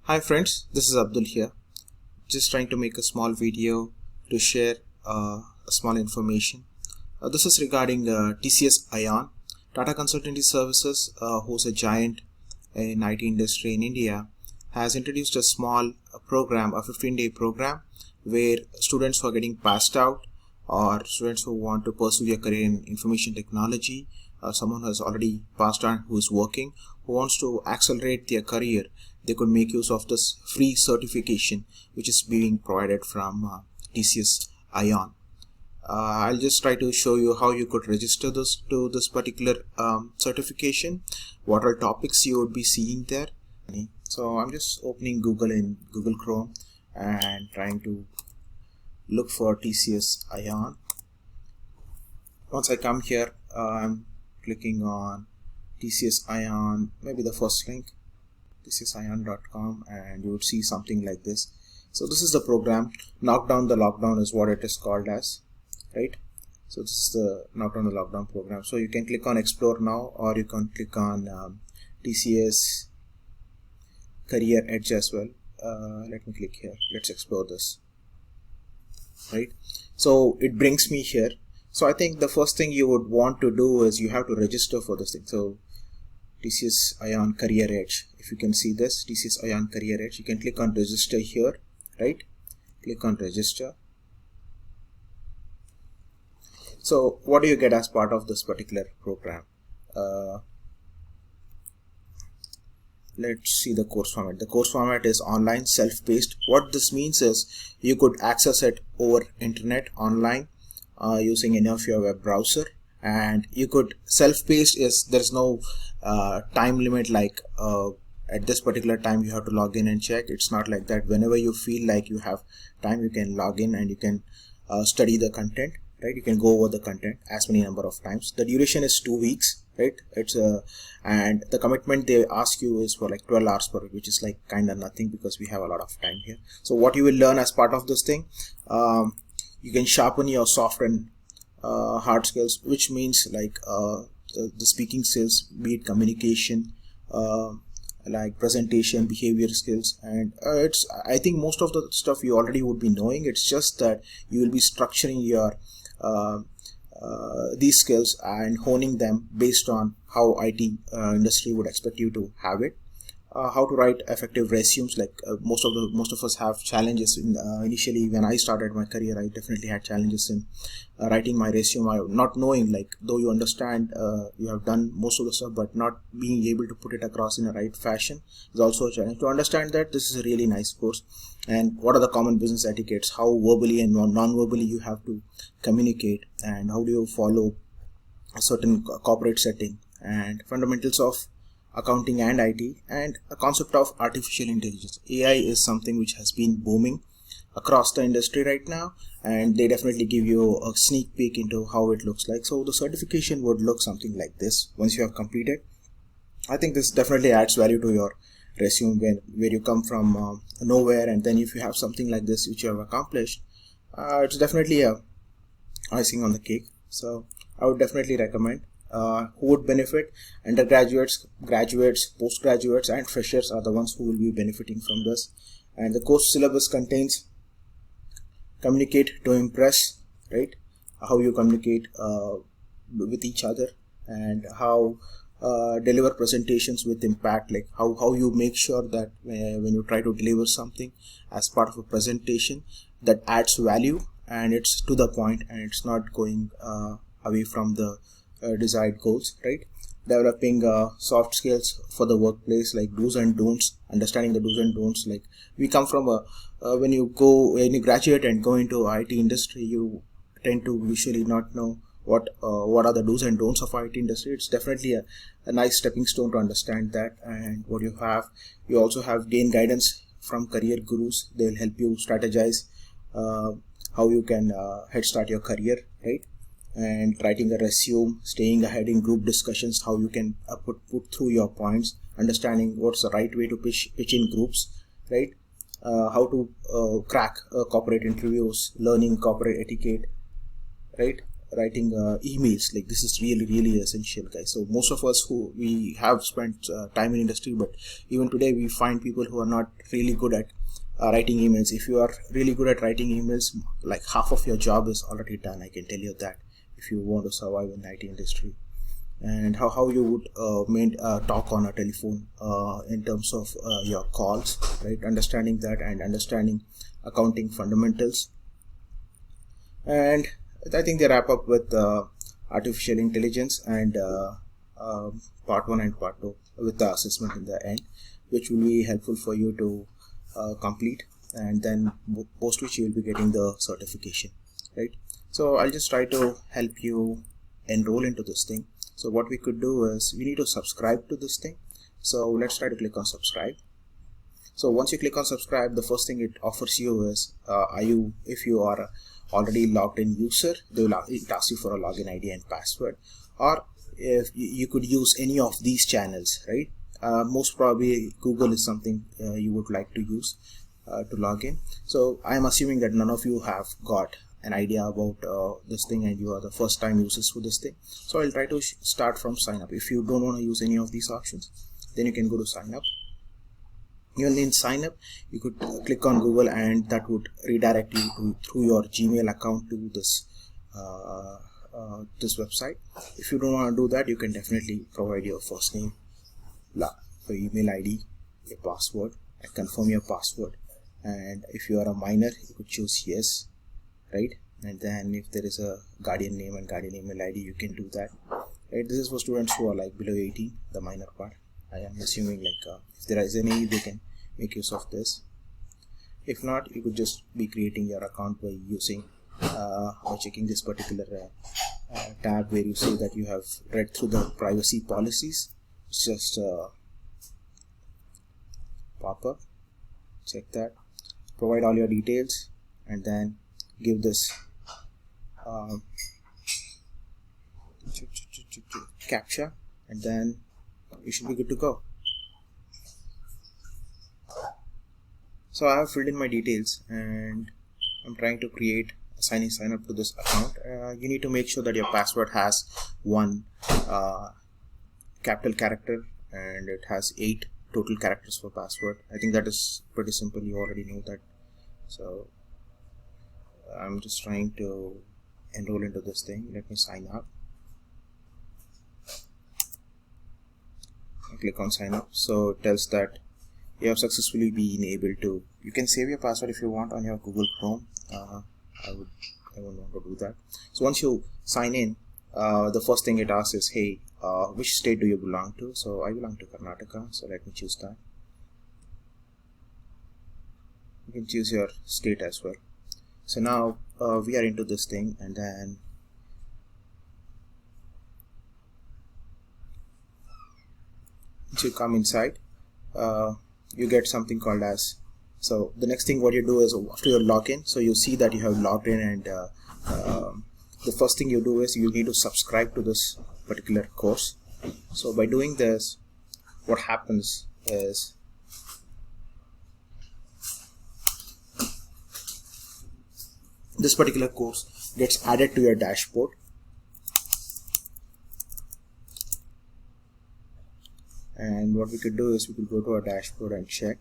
Hi friends, this is Abdul here. Just trying to make a small video to share a small information. This is regarding TCSION, Tata Consultancy Services, who's a giant in IT industry in India, has introduced a small program, a 15-day program, where students who are getting passed out or students who want to pursue their career in information technology, someone who has already passed on, who is working, who wants to accelerate their career, they could make use of this free certification which is being provided from TCSION. I'll just try to show you how you could register this particular certification, what are topics you would be seeing there. So I'm just opening Google in Google Chrome and trying to look for TCSION. Once I come here, I'm clicking on TCSION, maybe the first link, TCSION.com, and you would see something like this. So this is the program. Knock down the lockdown is what it is called as, right? So this is the knock down the lockdown program. So you can click on explore now, or you can click on TCS Career Edge as well. Let me click here. Let's explore this, right? So it brings me here. So I think the first thing you would want to do is you have to register for this thing. So TCSION Career Edge, if you can see this, TCSION Career Edge, you can click on register here, right? Click on register. So what do you get as part of this particular program? Let's see the course format. The course format is online, self-paced. What this means is you could access it over internet, online, using any of your web browser, and you could self-paced is there's no time limit like at this particular time you have to log in and check. It's not like that. Whenever you feel like you have time, you can log in and you can study the content, right? You can go over the content as many number of times. The duration is 2 weeks, right? It's and the commitment they ask you is for like 12 hours per week, which is like kind of nothing because we have a lot of time here. So what you will learn as part of this thing, you can sharpen your soft and hard skills, which means like the speaking skills, be it communication, like presentation, behavior skills, and I think most of the stuff you already would be knowing. It's just that you will be structuring your these skills and honing them based on how IT industry would expect you to have it. How to write effective resumes, like most of us have challenges in, initially when I started my career. I definitely had challenges in writing my resume, not knowing, like, though you understand you have done most of the stuff, but not being able to put it across in a right fashion is also a challenge. To understand that, this is a really nice course. And what are the common business etiquettes, how verbally and non-verbally you have to communicate, and how do you follow a certain corporate setting, and fundamentals of accounting and IT, and a concept of artificial intelligence. AI is something which has been booming across the industry right now, and they definitely give you a sneak peek into how it looks like. So the certification would look something like this once you have completed. I think this definitely adds value to your resume where you come from nowhere, and then if you have something like this which you have accomplished, it's definitely a icing on the cake. So I would definitely recommend. Who would benefit? Undergraduates, graduates, postgraduates, and freshers are the ones who will be benefiting from this. And the course syllabus contains communicate to impress, right? How you communicate with each other, and how deliver presentations with impact, like how you make sure that when you try to deliver something as part of a presentation, that adds value and it's to the point and it's not going away from the desired goals, right? Developing soft skills for the workplace, like do's and don'ts, understanding the do's and don'ts. Like we come from when you graduate and go into IT industry, you tend to usually not know what are the do's and don'ts of IT industry. It's definitely a nice stepping stone to understand that. And what you also have gain guidance from career gurus. They'll help you strategize how you can head start your career, right? And writing a resume, staying ahead in group discussions, how you can put through your points, understanding what's the right way to pitch in groups, right? How to crack corporate interviews, learning corporate etiquette, right? writing emails, like this is really essential, guys. So most of us who we have spent time in industry, but even today we find people who are not really good at writing emails. If you are really good at writing emails, like half of your job is already done, I can tell you that, if you want to survive in the IT industry. And how you would talk on a telephone in terms of your calls, right? Understanding that and understanding accounting fundamentals. And I think they wrap up with artificial intelligence and part 1 and part 2 with the assessment in the end, which will be helpful for you to complete, and then post which you will be getting the certification, right? So I'll just try to help you enroll into this thing. So what we could do is we need to subscribe to this thing. So let's try to click on subscribe. So once you click on subscribe, the first thing it offers you is if you are already logged in user, it asks you for a login ID and password, or if you could use any of these channels, right? Most probably Google is something you would like to use to log in. So I am assuming that none of you have got an idea about this thing and you are the first time users for this thing. So I'll try to start from sign up. If you don't want to use any of these options, then you can go to sign up. Even in sign up, you could click on Google and that would redirect you through your Gmail account to this this website. If you don't want to do that, you can definitely provide your first name, your email ID, your password, and confirm your password. And if you are a minor, you could choose yes, right? And then if there is a guardian name and guardian email ID, you can do that, right? This is for students who are like below 18, the minor part. I am assuming like if there is any, they can make use of this. If not, you could just be creating your account by using by checking this particular tab where you say that you have read through the privacy policies. Just pop up, check that, provide all your details, and then give this captcha, and then you should be good to go. So I have filled in my details and I'm trying to create a sign up to this account. You need to make sure that your password has one capital character and it has 8 total characters for password. I think that is pretty simple, you already know that. So I'm just trying to enroll into this thing. Let me sign up. I click on sign up. So it tells that you have successfully been able to, you can save your password if you want on your Google Chrome. I won't want to do that. So once you sign in, the first thing it asks is, hey, which state do you belong to? So I belong to Karnataka, so let me choose that. You can choose your state as well. So now we are into this thing, and then once you come inside, you get something called as, so the next thing what you do is after your login, so you see that you have logged in, and the first thing you do is you need to subscribe to this particular course. So by doing this, what happens is this particular course gets added to your dashboard. And what we could do is we could go to our dashboard and check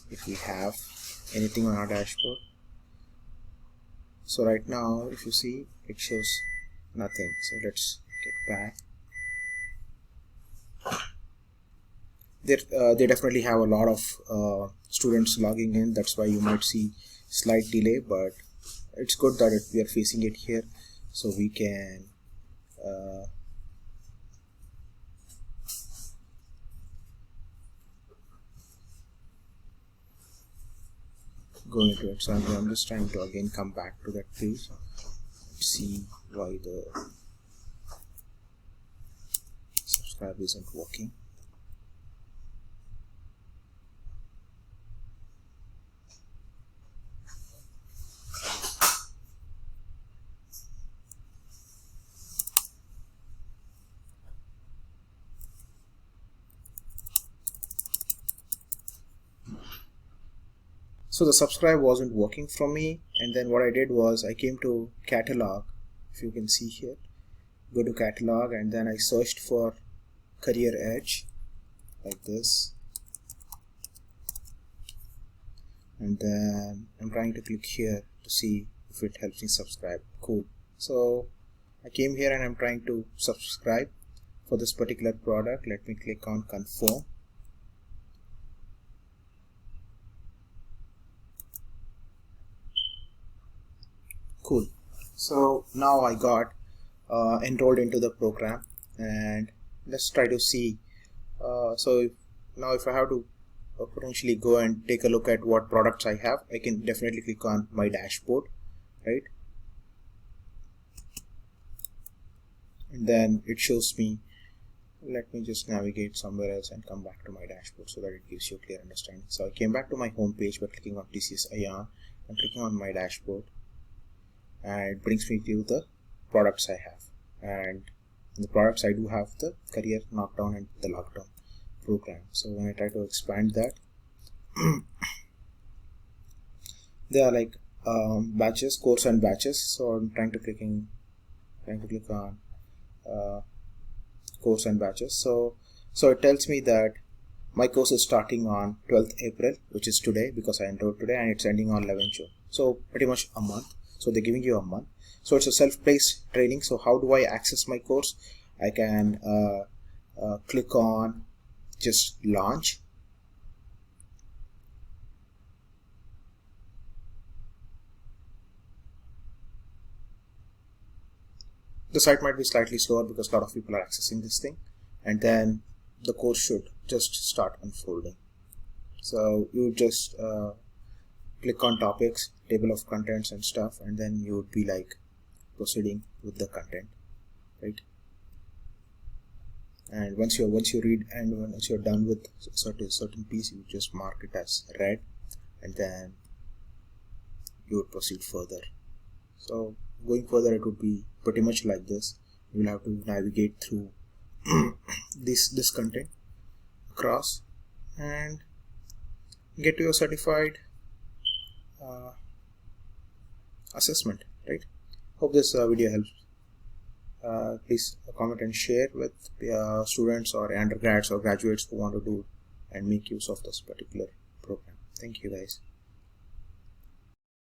if we have anything on our dashboard. So right now, if you see, it shows nothing. So let's get back. They definitely have a lot of students logging in. That's why you might see slight delay, but it's good that we are facing it here, so we can go into it. So I'm just trying to again come back to that page, see why the subscribe isn't working. So the subscribe wasn't working for me, and then what I did was I came to catalog, if you can see here, go to catalog, and then I searched for Career Edge like this, and then I'm trying to click here to see if it helps me subscribe. Cool. So I came here and I'm trying to subscribe for this particular product. Let me click on confirm. Cool. So now I got enrolled into the program, and let's try to see. Now if I have to potentially go and take a look at what products I have, I can definitely click on my dashboard, right? And then it shows me. Let me just navigate somewhere else and come back to my dashboard so that it gives you a clear understanding. So I came back to my home page by clicking on TCSION and clicking on my dashboard, and it brings me to the products I have. And in the products I do have the career knockdown and the lockdown program. So when I try to expand that, they are like batches, course and batches. So I'm trying to click on course and batches. So it tells me that my course is starting on 12th April, which is today because I enrolled today, and it's ending on 11th June. So pretty much a month. So they're giving you a month. So it's a self-paced training. So how do I access my course? I can click on just launch. The site might be slightly slower because a lot of people are accessing this thing, and then the course should just start unfolding. So you just click on topics, table of contents and stuff, and then you would be like proceeding with the content, right? And once you read and once you're done with certain piece, you just mark it as read, and then you would proceed further. So going further, it would be pretty much like this. You will have to navigate through this content across and get to your certified assessment, right? Hope this video helps. Please comment and share with students or undergrads or graduates who want to do and make use of this particular program. Thank you guys.